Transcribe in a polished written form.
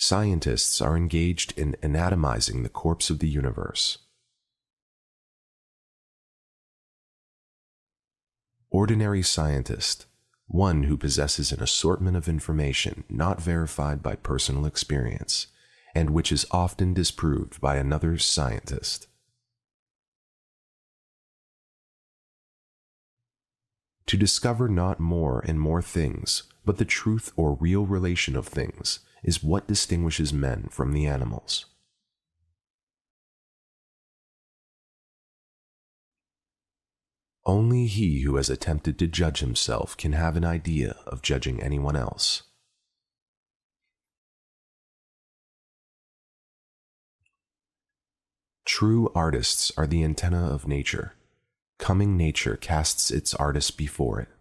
Scientists are engaged in anatomizing the corpse of the universe. Ordinary scientist, one who possesses an assortment of information not verified by personal experience, and which is often disproved by another scientist. To discover not more and more things, but the truth or real relation of things, is what distinguishes men from the animals. Only he who has attempted to judge himself can have an idea of judging anyone else. True artists are the antenna of nature. Coming nature casts its artist before it.